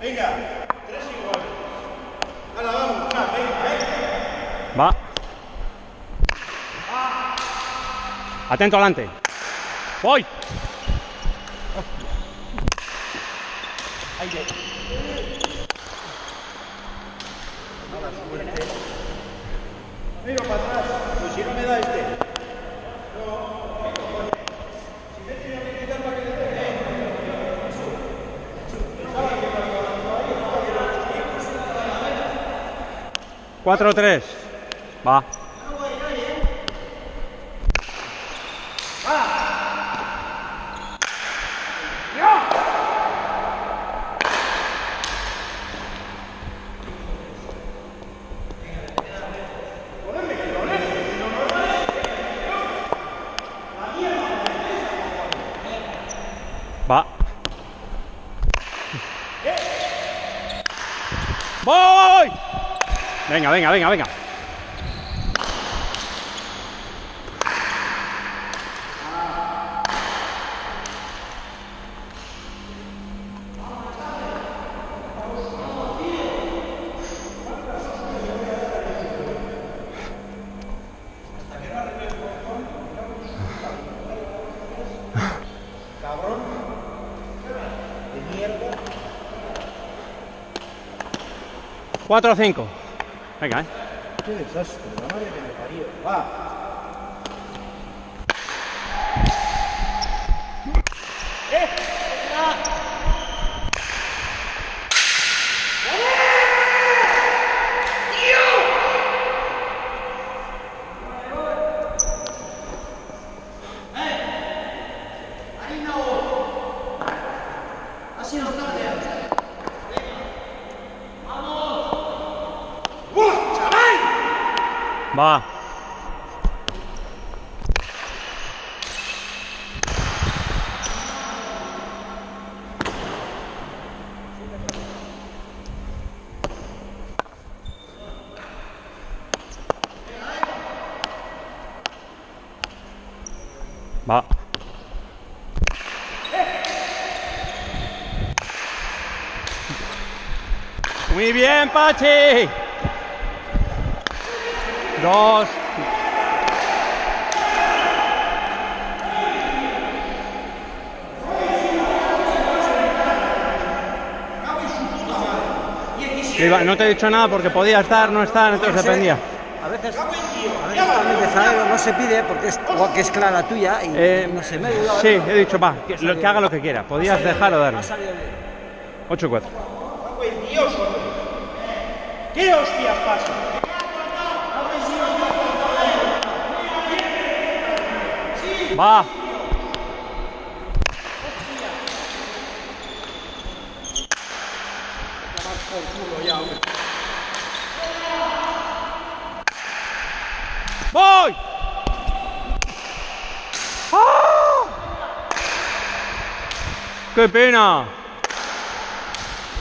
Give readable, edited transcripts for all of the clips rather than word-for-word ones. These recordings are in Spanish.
Venga, 3 iguales. Ahora vamos, venga, Va. Atento adelante. Voy. Aire. Mala suerte. Miro para atrás, pues si no me da este. Si me tiene que quitar para que le dé. 4-3. Va. Va. ¡Voy! Venga, venga, venga, venga. Cabrón. De mierda. 4-5. Venga, Qué desastre, la madre que me parió. Va. Va. Va. Muy bien, Pachi. 2. No te he dicho nada porque podía estar, no estar, entonces dependía. A veces realmente Zanero no se pide porque es, igual que es clara tuya y no se me ayuda. Sí, he dicho, va, que haga lo que quiera. Podías dejar o darle. 8-4. Dios, ¿qué hostias pasa? Va. ¡Voy! ¡Ah! ¡Qué pena!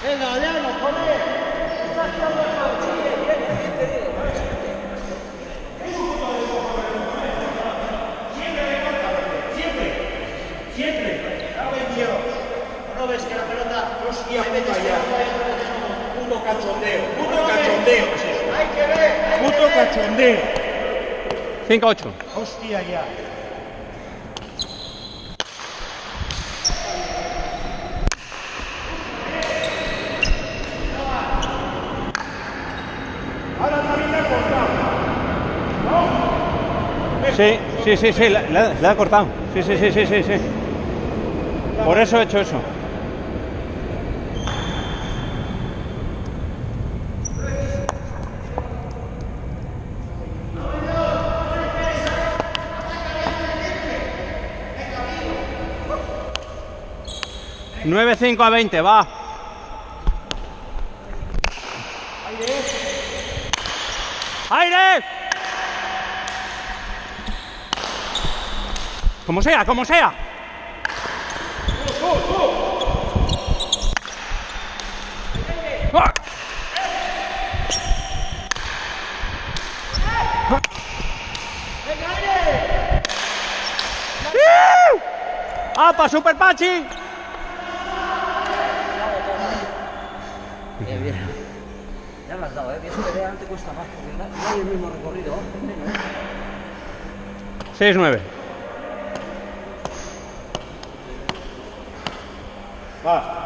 Venga, Adriano, joder. Siempre. ¡Cabe Dios! ¿No ves que la pelota hostia puta allá? Puto cachondeo. Puto cachondeo es eso. Hay que ver. Puto cachondeo. 5-8. Hostia ya. Ahora también le ha cortado. ¿No? Sí, le ha cortado. Sí. Por eso he hecho eso. $9-5-20, va. ¡Aire! Como sea, como sea. ¡Apa, Super Pachi! Bien. Ya me has dado, que eso de delante cuesta más, porque no hay el mismo recorrido. 6-9. Va.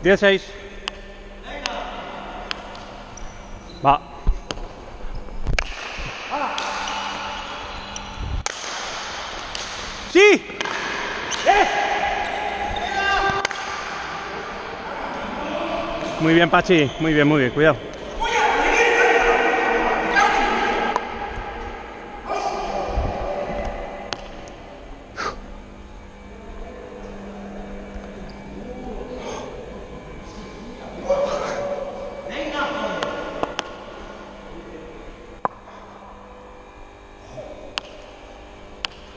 Diez, 6. Va. ¡Sí! Muy bien, Pachi. Muy bien, cuidado.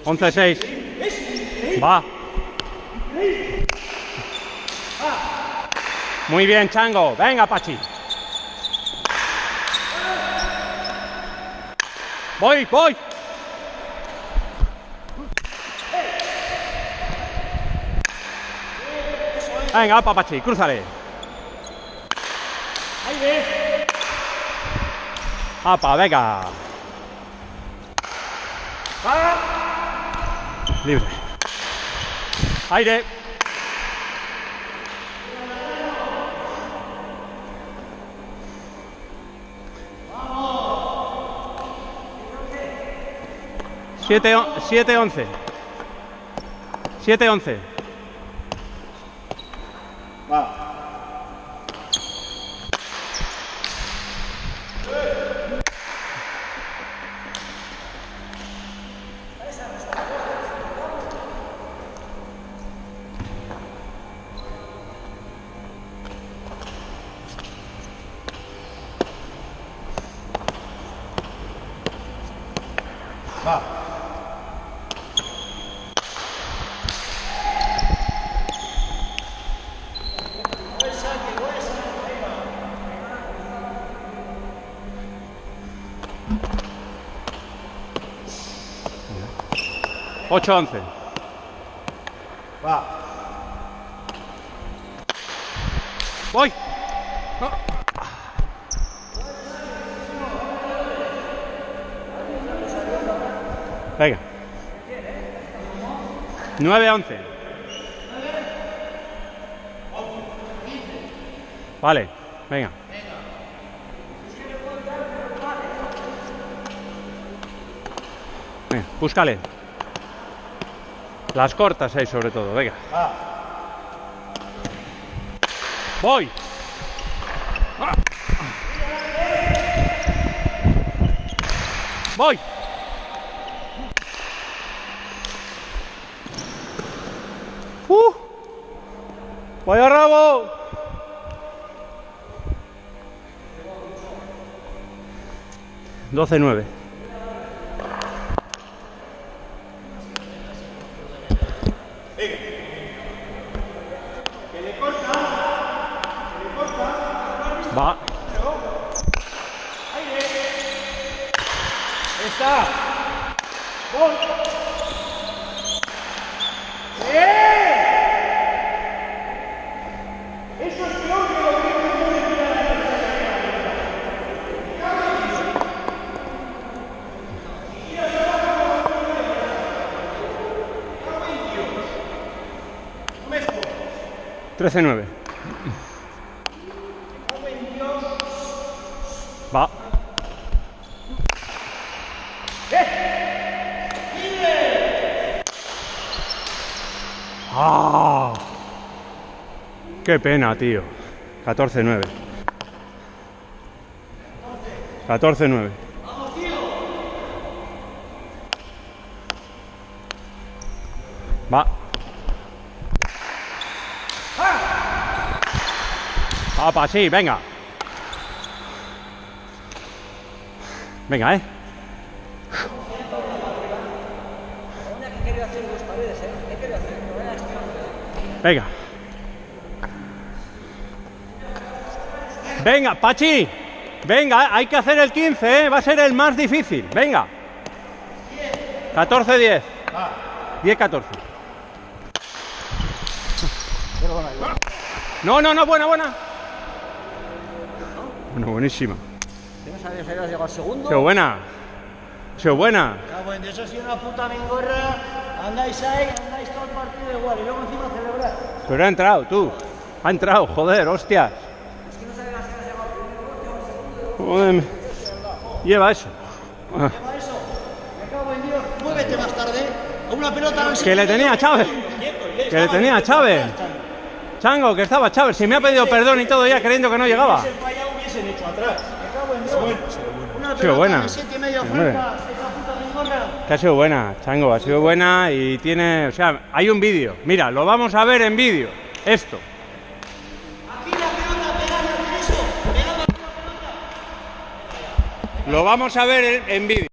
Once, 6. Va. Muy bien, Chango. Venga, Pachi. Voy. Venga, apa, Pachi, crúzale. Apa, venga. Libre. Aire. Siete, 11. 7, 11. Va. Va. Ocho, 11. Va. Voy. Venga. 9, 11. Vale, venga. Venga, búscale. Las cortas ahí sobre todo, venga. Voy. Voy. Vaya rabo. Doce, 9. Va. Está. Gol. Eso es peor que lo que Trece, 9. Va. ¡Ah! ¡Qué pena, tío! 14, 9. 14, 9. Va. Apa, sí, venga. Venga, Una que quería hacer dos paredes, ¿Qué quería hacer? venga. Venga, Pachi. Venga, hay que hacer el 15, va a ser el más difícil. Venga. 14-10. 10-14. No, buena. Bueno, buenísima. Yo no sabía si habías llegado al segundo. Ha sido buena. Bueno, eso ha sido una puta mingorra. Andáis ahí, andáis todo el partido igual. Y luego encima celebrar. Pero ha entrado, tú. Ha entrado, joder, hostias. Joder, lleva eso. Lleva eso. Me cago en Dios. Muévete más tarde. Con una pelota. Que le tenía a Chávez. Que le tenía a Chávez. Chango, que estaba Chávez. Si me ha pedido perdón y todo ya creyendo que no llegaba. Si hubiesen fallado, hubiesen hecho atrás. Me cago en Dios. Una Ha sido buena. pelota de 7 y medio falta. Esa puta mingorra. Que ha sido buena, Chango, ha sido buena y tiene... O sea, hay un vídeo. Mira, lo vamos a ver en vídeo. Esto. Aquí la pelota pegada con eso. Pegando a la pelota. Lo vamos a ver en vídeo.